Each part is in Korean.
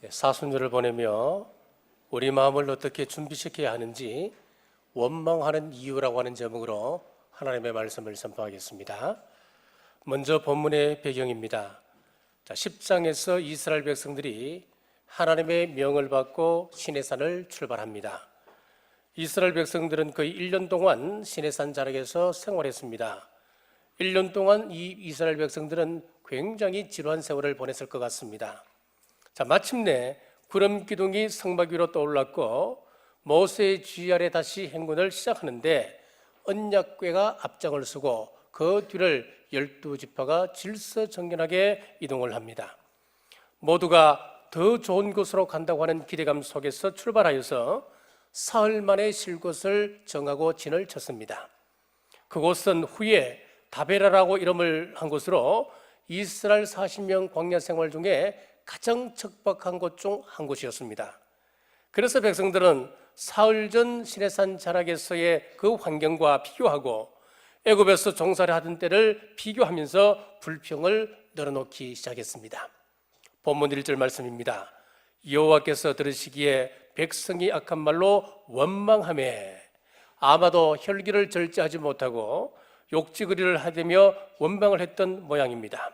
사순절을 보내며 우리 마음을 어떻게 준비시켜야 하는지 원망하는 이유라고 하는 제목으로 하나님의 말씀을 선포하겠습니다. 먼저 본문의 배경입니다. 10장에서 이스라엘 백성들이 하나님의 명을 받고 시내산을 출발합니다. 이스라엘 백성들은 거의 1년 동안 시내산 자락에서 생활했습니다. 1년 동안 이 이스라엘 백성들은 굉장히 지루한 세월을 보냈을 것 같습니다. 마침내 구름 기둥이 성막 위로 떠올랐고 모세의 지휘 아래 다시 행군을 시작하는데 언약궤가 앞장을 서고 그 뒤를 12지파가 질서정연하게 이동을 합니다. 모두가 더 좋은 곳으로 간다고 하는 기대감 속에서 출발하여서 사흘 만에 쉴 곳을 정하고 진을 쳤습니다. 그곳은 후에 다베라라고 이름을 한 곳으로 이스라엘 40년 광야 생활 중에 가장 척박한 곳 중 한 곳이었습니다. 그래서 백성들은 사흘 전 시내산 자락에서의 그 환경과 비교하고 애굽에서 종살이 하던 때를 비교하면서 불평을 늘어놓기 시작했습니다. 본문 1절 말씀입니다. 여호와께서 들으시기에 백성이 악한 말로 원망하매 아마도 혈기를 절제하지 못하고 욕지거리를 하되며 원망을 했던 모양입니다.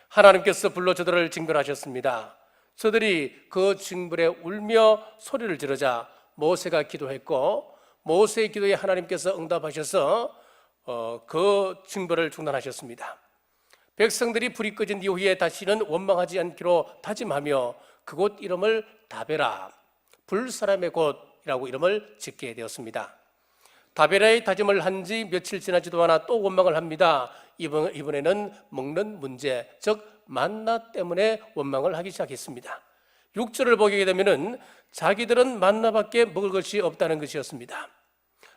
하나님께서 불러 저들을 징벌하셨습니다. 저들이 그 징벌에 울며 소리를 지르자 모세가 기도했고 모세의 기도에 하나님께서 응답하셔서 그 징벌을 중단하셨습니다. 백성들이 불이 꺼진 이후에 다시는 원망하지 않기로 다짐하며 그곳 이름을 다베라, 불사람의 곳이라고 이름을 짓게 되었습니다. 다베라의 다짐을 한 지 며칠 지나지도 않아 또 원망을 합니다. 이번에는 먹는 문제, 즉 만나 때문에 원망을 하기 시작했습니다. 6절을 보게 되면 자기들은 만나밖에 먹을 것이 없다는 것이었습니다.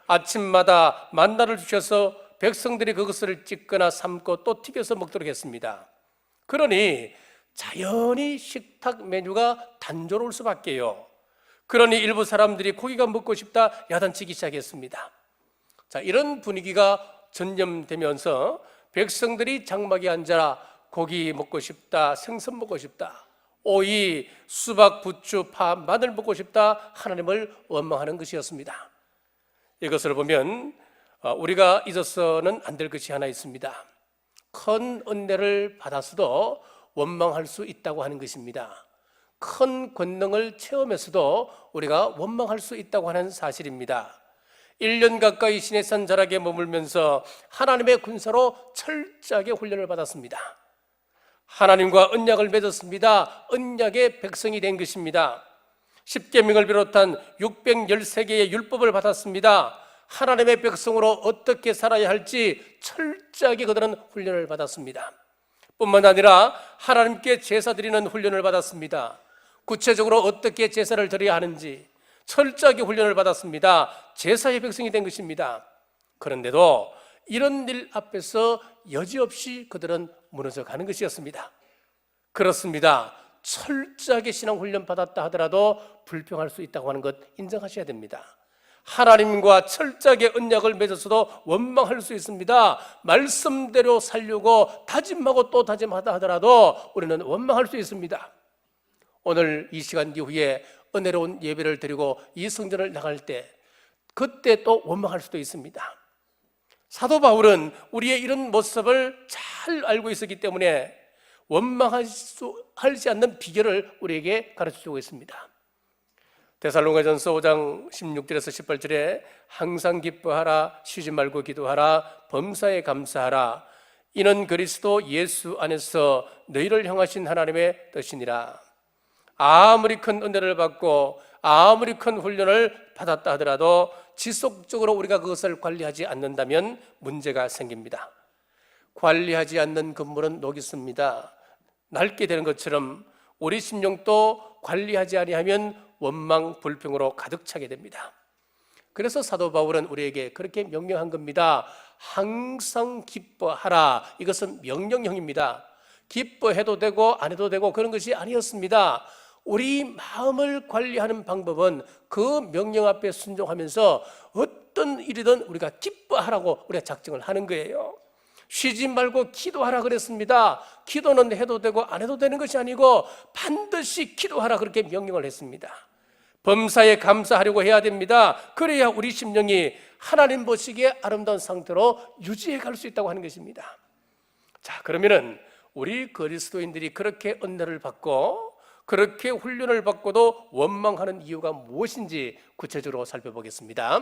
아침마다 만나를 주셔서 백성들이 그것을 찢거나 삶고 또 튀겨서 먹도록 했습니다. 그러니 자연히 식탁 메뉴가 단조로울 수밖에요. 그러니 일부 사람들이 고기가 먹고 싶다 야단치기 시작했습니다. 이런 분위기가 전염되면서 백성들이 장막에 앉아 고기 먹고 싶다, 생선 먹고 싶다, 오이, 수박, 부추, 파, 마늘 먹고 싶다 하나님을 원망하는 것이었습니다. 이것을 보면 우리가 잊어서는 안 될 것이 하나 있습니다. 큰 은혜를 받았어도 원망할 수 있다고 하는 것입니다. 큰 권능을 체험해서도 우리가 원망할 수 있다고 하는 사실입니다. 1년 가까이 시내산 자락에 머물면서 하나님의 군사로 철저하게 훈련을 받았습니다. 하나님과 언약을 맺었습니다. 언약의 백성이 된 것입니다. 십계명을 비롯한 613개의 율법을 받았습니다. 하나님의 백성으로 어떻게 살아야 할지 철저하게 그들은 훈련을 받았습니다. 뿐만 아니라 하나님께 제사 드리는 훈련을 받았습니다. 구체적으로 어떻게 제사를 드려야 하는지 철저하게 훈련을 받았습니다. 제사의 백성이 된 것입니다. 그런데도 이런 일 앞에서 여지없이 그들은 무너져 가는 것이었습니다. 그렇습니다. 철저하게 신앙훈련 받았다 하더라도 불평할 수 있다고 하는 것 인정하셔야 됩니다. 하나님과 철저하게 언약을 맺었어도 원망할 수 있습니다. 말씀대로 살려고 다짐하고 또 다짐하다 하더라도 우리는 원망할 수 있습니다. 오늘 이 시간 이후에 은혜로운 예배를 드리고 이 성전을 나갈 때 그때 또 원망할 수도 있습니다. 사도 바울은 우리의 이런 모습을 잘 알고 있었기 때문에 원망하지 않는 비결을 우리에게 가르쳐주고 있습니다. 데살로니가전서 5장 16절에서 18절에 항상 기뻐하라, 쉬지 말고 기도하라, 범사에 감사하라, 이는 그리스도 예수 안에서 너희를 향하신 하나님의 뜻이니라. 아무리 큰 은혜를 받고 아무리 큰 훈련을 받았다 하더라도 지속적으로 우리가 그것을 관리하지 않는다면 문제가 생깁니다. 관리하지 않는 그물은 녹이 씁니다. 낡게 되는 것처럼 우리 심령도 관리하지 아니하면 원망, 불평으로 가득 차게 됩니다. 그래서 사도 바울은 우리에게 그렇게 명령한 겁니다. 항상 기뻐하라. 이것은 명령형입니다. 기뻐해도 되고 안 해도 되고 그런 것이 아니었습니다. 우리 마음을 관리하는 방법은 그 명령 앞에 순종하면서 어떤 일이든 우리가 기뻐하라고 우리가 작정을 하는 거예요. 쉬지 말고 기도하라 그랬습니다. 기도는 해도 되고 안 해도 되는 것이 아니고 반드시 기도하라 그렇게 명령을 했습니다. 범사에 감사하려고 해야 됩니다. 그래야 우리 심령이 하나님 보시기에 아름다운 상태로 유지해 갈 수 있다고 하는 것입니다. 자, 그러면은 우리 그리스도인들이 그렇게 은혜를 받고 그렇게 훈련을 받고도 원망하는 이유가 무엇인지 구체적으로 살펴보겠습니다.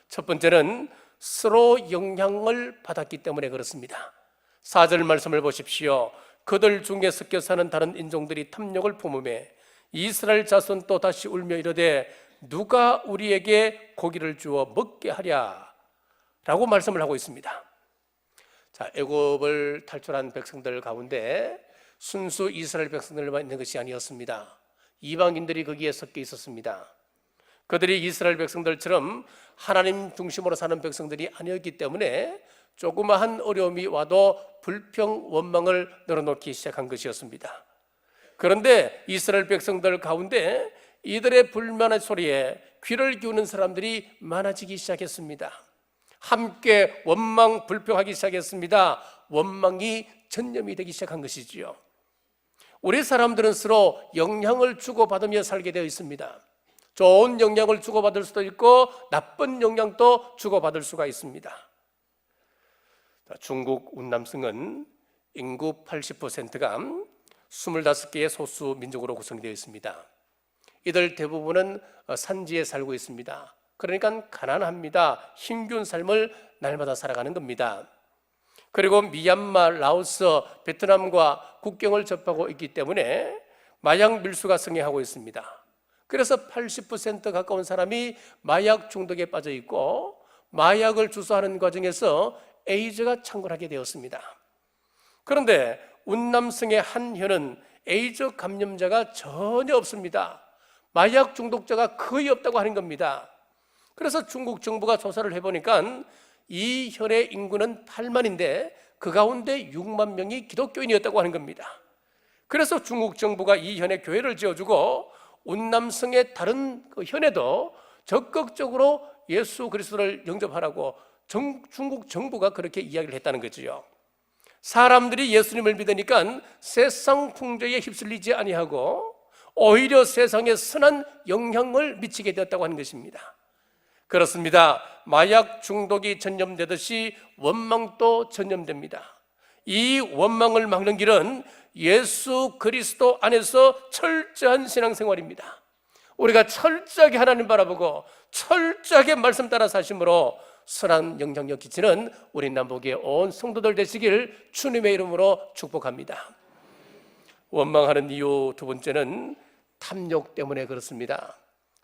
첫 번째는 서로 영향을 받았기 때문에 그렇습니다. 4절 말씀을 보십시오. 그들 중에 섞여 사는 다른 인종들이 탐욕을 품으며 이스라엘 자손 또 다시 울며 이르되 누가 우리에게 고기를 주어 먹게 하랴 라고 말씀을 하고 있습니다. 자, 애굽을 탈출한 백성들 가운데 순수 이스라엘 백성들만 있는 것이 아니었습니다. 이방인들이 거기에 섞여 있었습니다. 그들이 이스라엘 백성들처럼 하나님 중심으로 사는 백성들이 아니었기 때문에 조그마한 어려움이 와도 불평, 원망을 늘어놓기 시작한 것이었습니다. 그런데 이스라엘 백성들 가운데 이들의 불만의 소리에 귀를 기우는 사람들이 많아지기 시작했습니다. 함께 원망, 불평하기 시작했습니다. 원망이 전염이 되기 시작한 것이지요. 우리 사람들은 서로 영향을 주고받으며 살게 되어 있습니다. 좋은 영향을 주고받을 수도 있고 나쁜 영향도 주고받을 수가 있습니다. 중국 운남성은 인구 80%가 25개의 소수 민족으로 구성되어 있습니다. 이들 대부분은 산지에 살고 있습니다. 그러니까 가난합니다. 힘겨운 삶을 날마다 살아가는 겁니다. 그리고 미얀마, 라오스, 베트남과 국경을 접하고 있기 때문에 마약 밀수가 성행하고 있습니다. 그래서 80% 가까운 사람이 마약 중독에 빠져 있고 마약을 주소하는 과정에서 에이즈가 창궐하게 되었습니다. 그런데 운남성의 한 현은 에이즈 감염자가 전혀 없습니다. 마약 중독자가 거의 없다고 하는 겁니다. 그래서 중국 정부가 조사를 해보니까 이 현의 인구는 8만인데 그 가운데 6만 명이 기독교인이었다고 하는 겁니다. 그래서 중국 정부가 이 현에 교회를 지어주고 운남성의 다른 그 현에도 적극적으로 예수 그리스도를 영접하라고 중국 정부가 그렇게 이야기를 했다는 거죠. 사람들이 예수님을 믿으니까 세상 풍조에 휩쓸리지 아니하고 오히려 세상에 선한 영향을 미치게 되었다고 하는 것입니다. 그렇습니다. 마약 중독이 전염되듯이 원망도 전염됩니다. 이 원망을 막는 길은 예수 그리스도 안에서 철저한 신앙생활입니다. 우리가 철저하게 하나님 바라보고 철저하게 말씀 따라 사심으로 선한 영향력 끼치는 우리 남북의 온 성도들 되시길 주님의 이름으로 축복합니다. 원망하는 이유 두 번째는 탐욕 때문에 그렇습니다.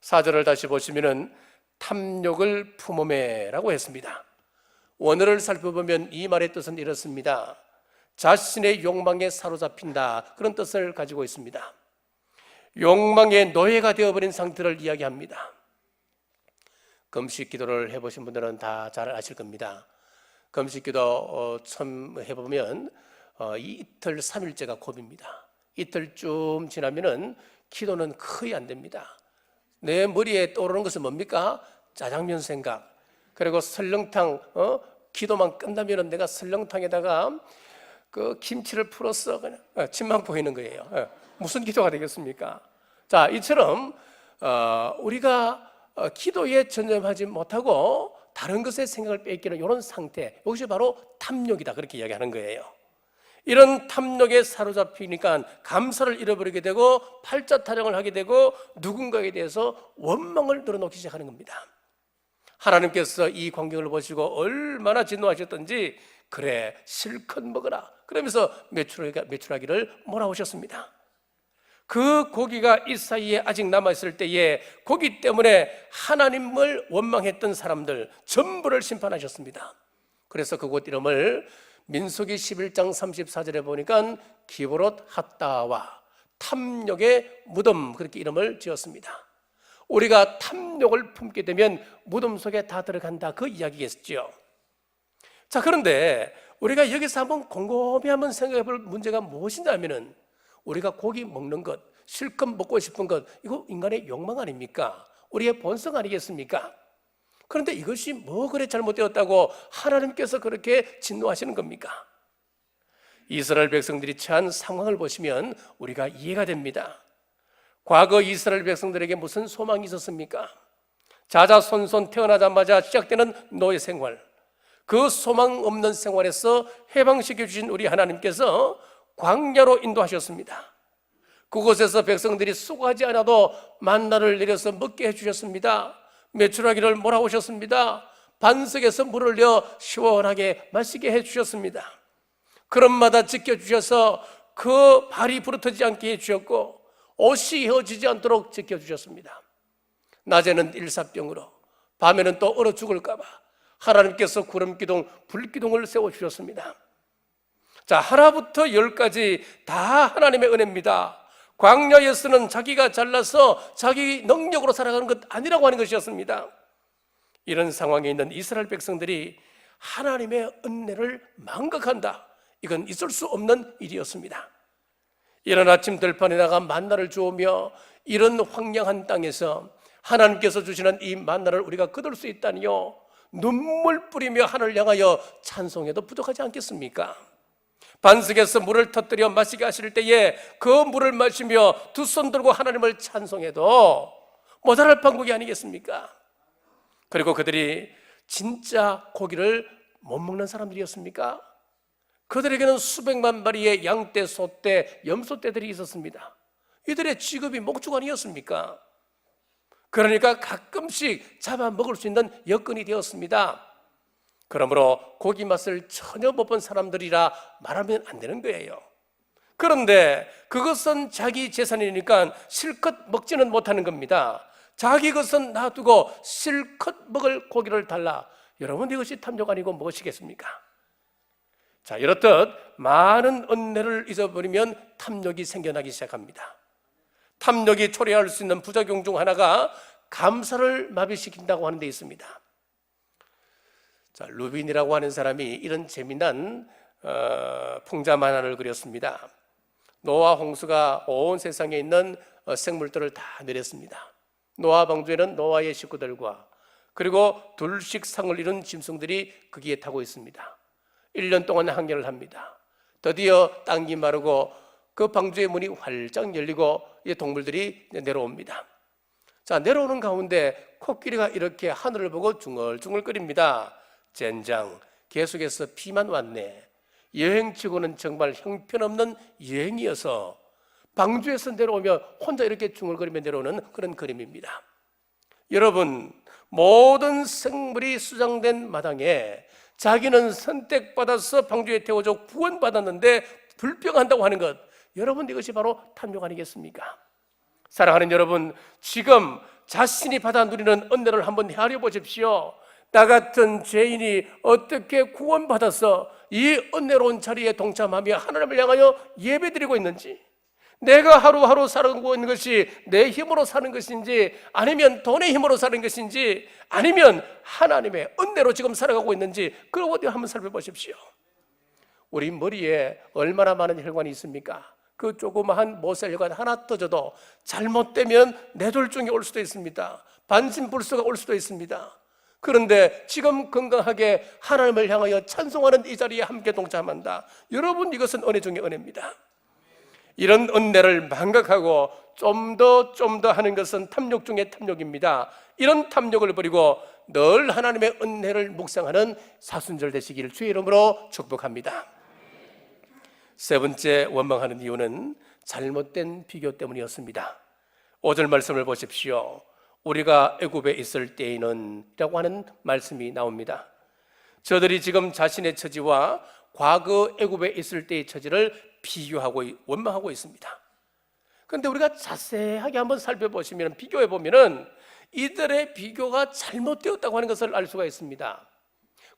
4절을 다시 보시면은 탐욕을 품음에라고 했습니다. 원어를 살펴보면 이 말의 뜻은 이렇습니다. 자신의 욕망에 사로잡힌다, 그런 뜻을 가지고 있습니다. 욕망의 노예가 되어버린 상태를 이야기합니다. 금식 기도를 해보신 분들은 다 잘 아실 겁니다. 금식 기도 처음 해보면 이틀 3일째가 고비입니다. 이틀쯤 지나면은 기도는 거의 안 됩니다. 내 머리에 떠오르는 것은 뭡니까? 짜장면 생각. 그리고 설렁탕, 기도만 끝나면은 내가 설렁탕에다가 그 김치를 풀어서 그냥 침만 보이는 거예요. 무슨 기도가 되겠습니까? 자, 이처럼 우리가 기도에 전념하지 못하고 다른 것에 생각을 뺏기는 이런 상태, 이것이 바로 탐욕이다, 그렇게 이야기하는 거예요. 이런 탐욕에 사로잡히니까 감사를 잃어버리게 되고 팔자 타령을 하게 되고 누군가에 대해서 원망을 늘어놓기 시작하는 겁니다. 하나님께서 이 광경을 보시고 얼마나 진노하셨던지 그래 실컷 먹어라 그러면서 메추라기를 몰아오셨습니다. 그 고기가 이 사이에 아직 남아있을 때에 고기 때문에 하나님을 원망했던 사람들 전부를 심판하셨습니다. 그래서 그곳 이름을 민수기 11장 34절에 보니까 기브롯 핫다와 탐욕의 무덤, 그렇게 이름을 지었습니다. 우리가 탐욕을 품게 되면 무덤 속에 다 들어간다, 그 이야기겠죠. 자, 그런데 우리가 여기서 한번 곰곰이 한번 생각해 볼 문제가 무엇인지 하면은 우리가 고기 먹는 것, 실컷 먹고 싶은 것, 이거 인간의 욕망 아닙니까? 우리의 본성 아니겠습니까? 그런데 이것이 뭐 그래 잘못되었다고 하나님께서 그렇게 진노하시는 겁니까? 이스라엘 백성들이 처한 상황을 보시면 우리가 이해가 됩니다. 과거 이스라엘 백성들에게 무슨 소망이 있었습니까? 자자손손 태어나자마자 시작되는 노예 생활, 그 소망 없는 생활에서 해방시켜 주신 우리 하나님께서 광야로 인도하셨습니다. 그곳에서 백성들이 수고하지 않아도 만나를 내려서 먹게 해주셨습니다. 메추라기를 몰아오셨습니다. 반석에서 물을 내어 시원하게 마시게 해주셨습니다. 그런마다 지켜주셔서 그 발이 부러뜨지 않게 해주셨고 옷이 헤어지지 않도록 지켜주셨습니다. 낮에는 일사병으로, 밤에는 또 얼어 죽을까 봐 하나님께서 구름기둥, 불기둥을 세워주셨습니다. 자, 하나부터 열까지 다 하나님의 은혜입니다. 광야에서는 자기가 잘나서 자기 능력으로 살아가는 것 아니라고 하는 것이었습니다. 이런 상황에 있는 이스라엘 백성들이 하나님의 은혜를 망각한다, 이건 있을 수 없는 일이었습니다. 이런 아침 들판에 나가 만나를 주우며 이런 황량한 땅에서 하나님께서 주시는 이 만나를 우리가 거둘 수 있다니요, 눈물 뿌리며 하늘을 향하여 찬송해도 부족하지 않겠습니까? 반석에서 물을 터뜨려 마시게 하실 때에 그 물을 마시며 두 손 들고 하나님을 찬송해도 모자랄 판국이 아니겠습니까? 그리고 그들이 진짜 고기를 못 먹는 사람들이었습니까? 그들에게는 수백만 마리의 양떼, 소떼, 염소떼들이 있었습니다. 이들의 직업이 목축아니었습니까? 그러니까 가끔씩 잡아 먹을 수 있는 여건이 되었습니다. 그러므로 고기 맛을 전혀 못 본 사람들이라 말하면 안 되는 거예요. 그런데 그것은 자기 재산이니까 실컷 먹지는 못하는 겁니다. 자기 것은 놔두고 실컷 먹을 고기를 달라. 여러분, 이것이 탐욕 아니고 무엇이겠습니까? 자, 이렇듯 많은 은혜를 잊어버리면 탐욕이 생겨나기 시작합니다. 탐욕이 초래할 수 있는 부작용 중 하나가 감사를 마비시킨다고 하는 데 있습니다. 자, 루빈이라고 하는 사람이 이런 재미난 풍자 만화를 그렸습니다. 노아 홍수가 온 세상에 있는 생물들을 다 내렸습니다. 노아 방주에는 노아의 식구들과 그리고 둘씩 상을 이룬 짐승들이 거기에 타고 있습니다. 1년 동안 항해를 합니다. 드디어 땅이 마르고 그 방주의 문이 활짝 열리고 이 동물들이 내려옵니다. 자, 내려오는 가운데 코끼리가 이렇게 하늘을 보고 중얼중얼거립니다. 젠장, 계속해서 비만 왔네. 여행치고는 정말 형편없는 여행이어서 방주에서 내려오며 혼자 이렇게 중얼거리며 내려오는 그런 그림입니다. 여러분, 모든 생물이 수장된 마당에 자기는 선택받아서 방주에 태워져 구원받았는데 불평한다고 하는 것, 여러분, 이것이 바로 탐욕 아니겠습니까? 사랑하는 여러분, 지금 자신이 받아 누리는 은혜를 한번 헤아려 보십시오. 나 같은 죄인이 어떻게 구원받아서 이 은혜로운 자리에 동참하며 하나님을 향하여 예배드리고 있는지, 내가 하루하루 살아가고 있는 것이 내 힘으로 사는 것인지, 아니면 돈의 힘으로 사는 것인지, 아니면 하나님의 은혜로 지금 살아가고 있는지, 그걸 어디 한번 살펴보십시오. 우리 머리에 얼마나 많은 혈관이 있습니까? 그 조그마한 모세혈관 하나 터져도 잘못되면 뇌졸중이 올 수도 있습니다. 반신불수가 올 수도 있습니다. 그런데 지금 건강하게 하나님을 향하여 찬송하는 이 자리에 함께 동참한다. 여러분, 이것은 은혜 중에 은혜입니다. 이런 은혜를 망각하고 좀 더 하는 것은 탐욕 중에 탐욕입니다. 이런 탐욕을 버리고 늘 하나님의 은혜를 묵상하는 사순절 되시기를 주의 이름으로 축복합니다. 세 번째 원망하는 이유는 잘못된 비교 때문이었습니다. 5절 말씀을 보십시오. 우리가 애굽에 있을 때에는 라고 하는 말씀이 나옵니다. 저들이 지금 자신의 처지와 과거 애굽에 있을 때의 처지를 비교하고 원망하고 있습니다. 그런데 우리가 자세하게 한번 살펴보시면, 비교해 보면은 이들의 비교가 잘못되었다고 하는 것을 알 수가 있습니다.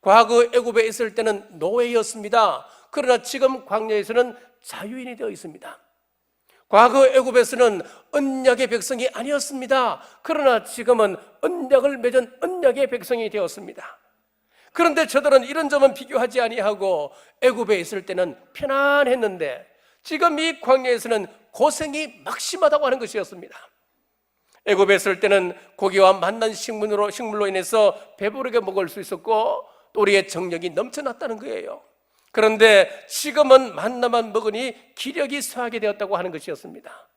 과거 애굽에 있을 때는 노예였습니다. 그러나 지금 광야에서는 자유인이 되어 있습니다. 과거 애굽에서는 언약의 백성이 아니었습니다. 그러나 지금은 언약을 맺은 언약의 백성이 되었습니다. 그런데 저들은 이런 점은 비교하지 아니하고 애굽에 있을 때는 편안했는데 지금 이 광야에서는 고생이 막심하다고 하는 것이었습니다. 애굽에 있을 때는 고기와 맛난 식물로 인해서 배부르게 먹을 수 있었고 또 우리의 정력이 넘쳐났다는 거예요. 그런데 지금은 만나만 먹으니 기력이 쇠하게 되었다고 하는 것이었습니다.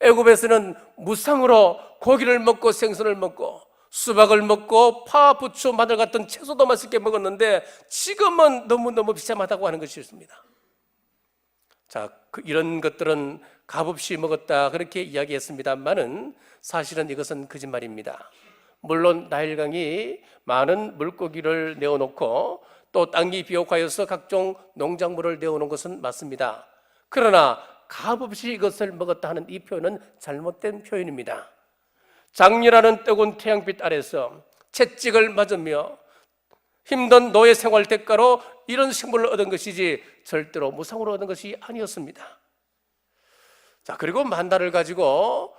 애굽에서는 무상으로 고기를 먹고 생선을 먹고 수박을 먹고 파, 부추, 마늘 같은 채소도 맛있게 먹었는데 지금은 너무너무 비참하다고 하는 것이었습니다. 자, 이런 것들은 값없이 먹었다 그렇게 이야기했습니다만은 사실은 이것은 거짓말입니다. 물론 나일강이 많은 물고기를 내어놓고 또 땅이 비옥하여서 각종 농작물을 내어놓은 것은 맞습니다. 그러나 값없이 이것을 먹었다 하는 이 표현은 잘못된 표현입니다. 장렬하는 뜨거운 태양빛 아래서 채찍을 맞으며 힘든 노예 생활 대가로 이런 식물을 얻은 것이지 절대로 무상으로 얻은 것이 아니었습니다. 자, 그리고 만나를 가지고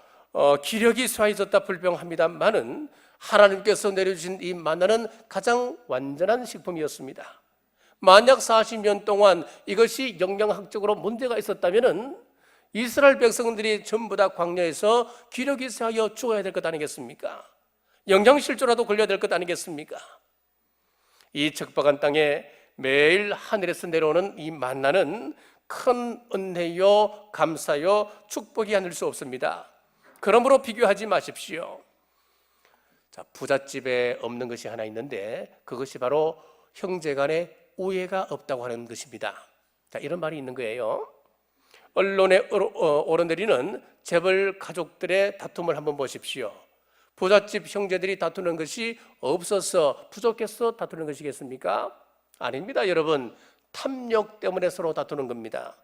기력이 쇠해졌다 불평합니다만은 하나님께서 내려주신 이 만나는 가장 완전한 식품이었습니다. 만약 40년 동안 이것이 영양학적으로 문제가 있었다면 이스라엘 백성들이 전부 다 광야에서 기력이 쇠하여 죽어야 될 것 아니겠습니까? 영양실조라도 걸려야 될 것 아니겠습니까? 이 척박한 땅에 매일 하늘에서 내려오는 이 만나는 큰 은혜요, 감사요, 축복이 아닐 수 없습니다. 그러므로 비교하지 마십시오. 자, 부잣집에 없는 것이 하나 있는데 그것이 바로 형제간의 우애가 없다고 하는 것입니다. 자, 이런 말이 있는 거예요. 언론에 오르내리는 재벌 가족들의 다툼을 한번 보십시오. 부잣집 형제들이 다투는 것이 없어서 부족해서 다투는 것이겠습니까? 아닙니다. 여러분, 탐욕 때문에 서로 다투는 겁니다.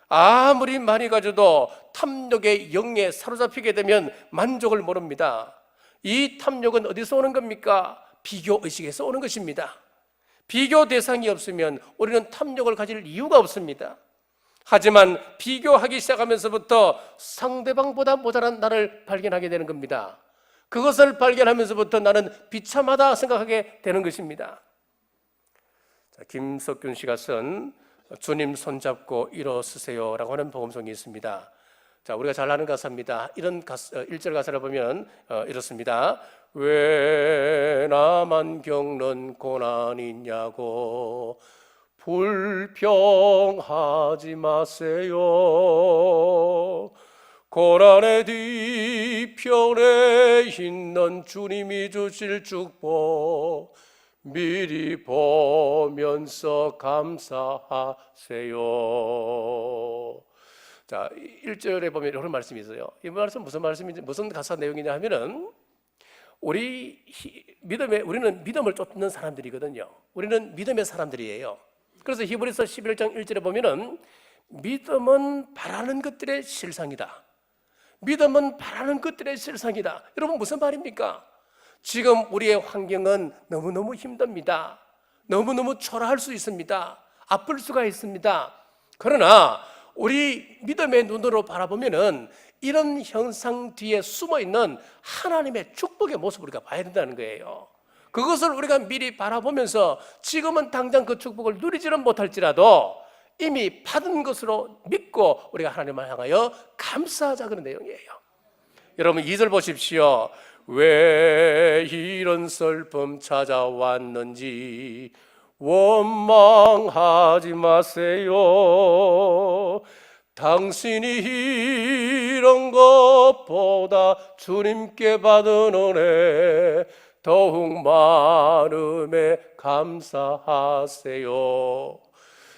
아무리 많이 가져도 탐욕의 영에 사로잡히게 되면 만족을 모릅니다. 이 탐욕은 어디서 오는 겁니까? 비교의식에서 오는 것입니다. 비교 대상이 없으면 우리는 탐욕을 가질 이유가 없습니다. 하지만 비교하기 시작하면서부터 상대방보다 모자란 나를 발견하게 되는 겁니다. 그것을 발견하면서부터 나는 비참하다 생각하게 되는 것입니다. 자, 김석균 씨가 쓴 주님 손잡고 일어서세요 라고 하는 복음송이 있습니다. 자, 우리가 잘 아는 가사입니다. 이런 1절 가사를 보면 이렇습니다. 왜 나만 겪는 고난이냐고 불평하지 마세요. 고난의 뒤편에 있는 주님이 주실 축복 미리 보면서 감사하세요. 자, 1절에 보면 이런 말씀이 있어요. 이 말씀 무슨 말씀인지, 무슨 가사 내용이냐 하면은 우리는 믿음을 쫓는 사람들이거든요. 우리는 믿음의 사람들이에요. 그래서 히브리서 11장 1절에 보면은 믿음은 바라는 것들의 실상이다. 믿음은 바라는 것들의 실상이다. 여러분, 무슨 말입니까? 지금 우리의 환경은 너무너무 힘듭니다. 너무너무 초라할 수 있습니다. 아플 수가 있습니다. 그러나 우리 믿음의 눈으로 바라보면은 이런 현상 뒤에 숨어있는 하나님의 축복의 모습을 우리가 봐야 된다는 거예요. 그것을 우리가 미리 바라보면서 지금은 당장 그 축복을 누리지는 못할지라도 이미 받은 것으로 믿고 우리가 하나님을 향하여 감사하자, 그런 내용이에요. 여러분, 2절 보십시오. 왜 이런 슬픔 찾아왔는지 원망하지 마세요. 당신이 이런 것보다 주님께 받은 은혜 더욱 많음에 감사하세요.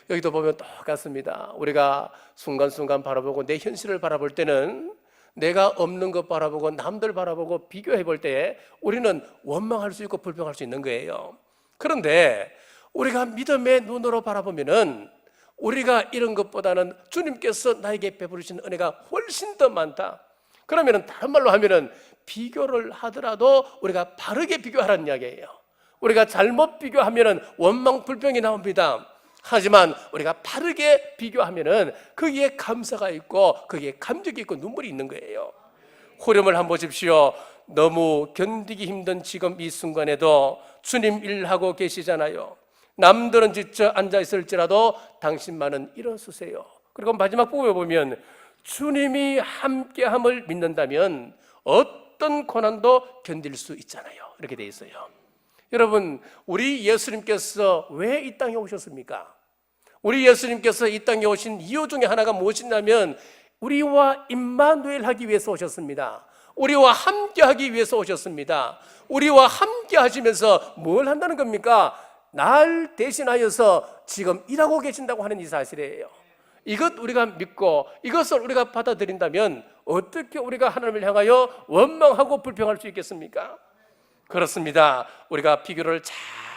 여기도 보면 똑같습니다. 우리가 순간순간 바라보고 내 현실을 바라볼 때는 내가 없는 것 바라보고 남들 바라보고 비교해 볼 때 우리는 원망할 수 있고 불평할 수 있는 거예요. 그런데 우리가 믿음의 눈으로 바라보면은 우리가 이런 것보다는 주님께서 나에게 베푸신 은혜가 훨씬 더 많다. 그러면은 다른 말로 하면은 비교를 하더라도 우리가 바르게 비교하라는 이야기예요. 우리가 잘못 비교하면은 원망 불평이 나옵니다. 하지만 우리가 바르게 비교하면은 거기에 감사가 있고 거기에 감격이 있고 눈물이 있는 거예요. 호렴을 한번 보십시오. 너무 견디기 힘든 지금 이 순간에도 주님 일하고 계시잖아요. 남들은 지쳐 앉아 있을지라도 당신만은 일어서세요. 그리고 마지막 부분에 보면 주님이 함께함을 믿는다면 어떤 고난도 견딜 수 있잖아요. 이렇게 돼 있어요. 여러분, 우리 예수님께서 왜 이 땅에 오셨습니까? 우리 예수님께서 이 땅에 오신 이유 중에 하나가 무엇이냐면 우리와 임마누엘 하기 위해서 오셨습니다. 우리와 함께 하기 위해서 오셨습니다. 우리와 함께 하시면서 뭘 한다는 겁니까? 날 대신하여서 지금 일하고 계신다고 하는 이 사실이에요. 이것 우리가 믿고 이것을 우리가 받아들인다면 어떻게 우리가 하나님을 향하여 원망하고 불평할 수 있겠습니까? 그렇습니다. 우리가 비교를 잘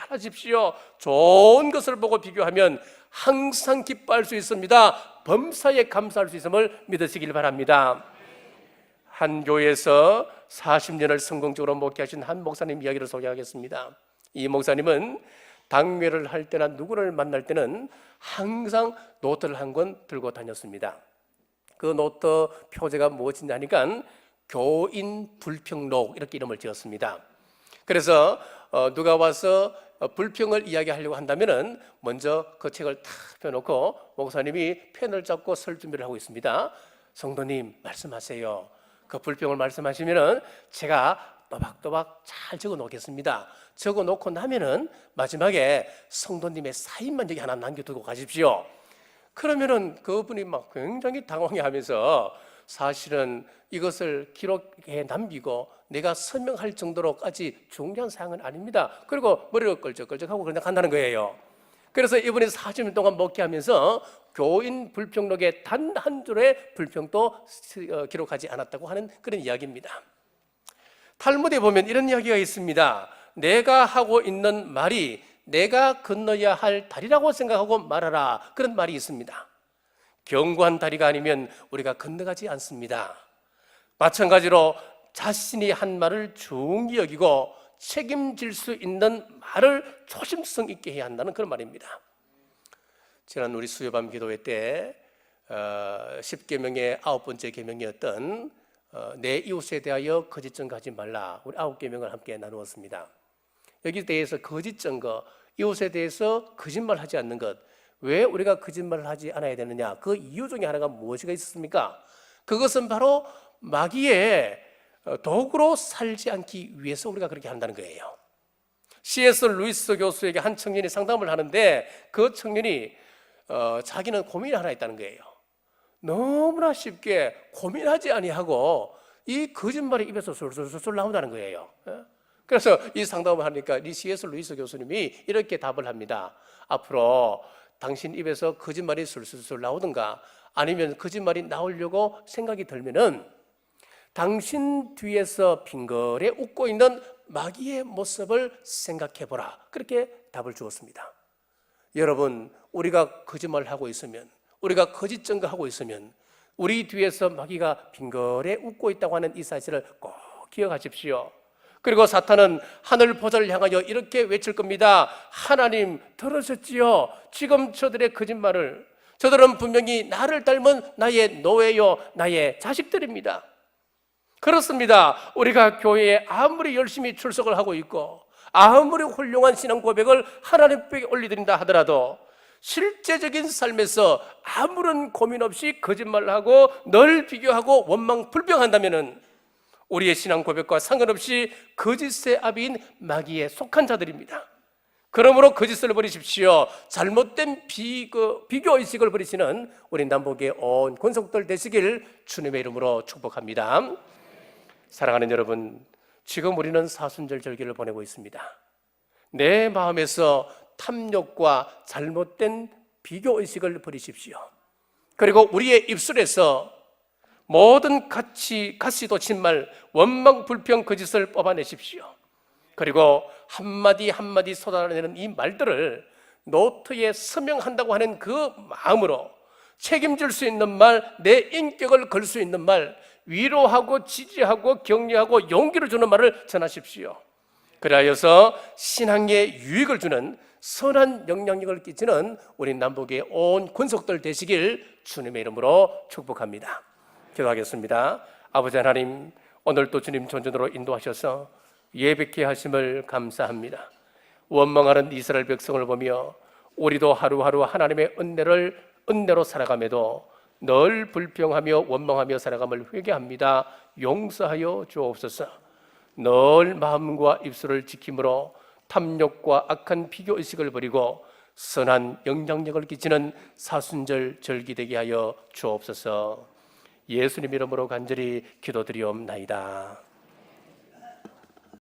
하십시오. 좋은 것을 보고 비교하면 항상 기뻐할 수 있습니다. 범사에 감사할 수 있음을 믿으시길 바랍니다. 한 교회에서 40년을 성공적으로 목회하신 한 목사님 이야기를 소개하겠습니다. 이 목사님은 당회를 할 때나 누구를 만날 때는 항상 노트를 한 권 들고 다녔습니다. 그 노트 표제가 무엇이냐 하니까 교인 불평록 이렇게 이름을 지었습니다. 그래서 누가 와서 불평을 이야기하려고 한다면은 먼저 그 책을 탁 펴놓고 목사님이 펜을 잡고 설 준비를 하고 있습니다. 성도님 말씀하세요. 그 불평을 말씀하시면은 제가 또박또박 잘 적어 놓겠습니다. 적어 놓고 나면은 마지막에 성도님의 사인만 여기 하나 남겨두고 가십시오. 그러면은 그분이 막 굉장히 당황해하면서 사실은 이것을 기록해 남기고 내가 서명할 정도로까지 중요한 사항은 아닙니다. 그리고 머리를 끌적끌적하고 그냥 간다는 거예요. 그래서 이분이 40년 동안 목회하면서 교인 불평록에 단 한 줄의 불평도 기록하지 않았다고 하는 그런 이야기입니다. 탈무드에 보면 이런 이야기가 있습니다. 내가 하고 있는 말이 내가 건너야 할 다리라고 생각하고 말하라, 그런 말이 있습니다. 견고한 다리가 아니면 우리가 건너가지 않습니다. 마찬가지로 자신이 한 말을 중히 여기고 책임질 수 있는 말을 조심성 있게 해야 한다는 그런 말입니다. 지난 우리 수요밤 기도회 때 10계명의 9번째 계명이었던 내 이웃에 대하여 거짓 증거하지 말라, 우리 9계명을 함께 나누었습니다. 여기 대해서 거짓 증거, 이웃에 대해서 거짓말하지 않는 것, 왜 우리가 거짓말을 하지 않아야 되느냐, 그 이유 중에 하나가 무엇이 있었습니까? 그것은 바로 마귀의 도구로 살지 않기 위해서 우리가 그렇게 한다는 거예요. C.S. 루이스 교수에게 한 청년이 상담을 하는데 그 청년이 자기는 고민이 하나 있다는 거예요. 너무나 쉽게 고민하지 아니하고 이 거짓말이 입에서 술술술 나온다는 거예요. 그래서 이 상담을 하니까 이 C.S. 루이스 교수님이 이렇게 답을 합니다. 앞으로 당신 입에서 거짓말이 술술술 나오든가 아니면 거짓말이 나오려고 생각이 들면은 당신 뒤에서 빙거래 웃고 있는 마귀의 모습을 생각해 보라, 그렇게 답을 주었습니다. 여러분, 우리가 거짓말을 하고 있으면, 우리가 거짓 증거하고 있으면 우리 뒤에서 마귀가 빙거래 웃고 있다고 하는 이 사실을 꼭 기억하십시오. 그리고 사탄은 하늘 보좌를 향하여 이렇게 외칠 겁니다. 하나님 들으셨지요? 지금 저들의 거짓말을, 저들은 분명히 나를 닮은 나의 노예요, 나의 자식들입니다. 그렇습니다. 우리가 교회에 아무리 열심히 출석을 하고 있고 아무리 훌륭한 신앙 고백을 하나님께 올려드린다 하더라도 실제적인 삶에서 아무런 고민 없이 거짓말을 하고 늘 비교하고 원망 불평한다면 우리의 신앙 고백과 상관없이 거짓의 아비인 마귀에 속한 자들입니다. 그러므로 거짓을 버리십시오. 잘못된 비교의식을 버리시는 우리 남북의 온 권속들 되시길 주님의 이름으로 축복합니다. 사랑하는 여러분, 지금 우리는 사순절 절기를 보내고 있습니다. 내 마음에서 탐욕과 잘못된 비교의식을 버리십시오. 그리고 우리의 입술에서 모든 가시 돋친 말, 원망, 불평, 거짓을 뽑아내십시오. 그리고 한마디 한마디 쏟아내는 이 말들을 노트에 서명한다고 하는 그 마음으로 책임질 수 있는 말, 내 인격을 걸 수 있는 말, 위로하고 지지하고 격려하고 용기를 주는 말을 전하십시오. 그리하여서 신앙에 유익을 주는 선한 영향력을 끼치는 우리 남북의 온 권속들 되시길 주님의 이름으로 축복합니다. 기도하겠습니다. 아버지 하나님, 오늘도 주님 전전으로 인도하셔서 예배케 하심을 감사합니다. 원망하는 이스라엘 백성을 보며 우리도 하루하루 하나님의 은혜로 살아감에도 늘 불평하며 원망하며 살아감을 회개합니다. 용서하여 주옵소서. 늘 마음과 입술을 지킴으로 탐욕과 악한 비교의식을 버리고 선한 영향력을 끼치는 사순절 절기 되게 하여 주옵소서. 예수님 이름으로 간절히 기도드리옵나이다.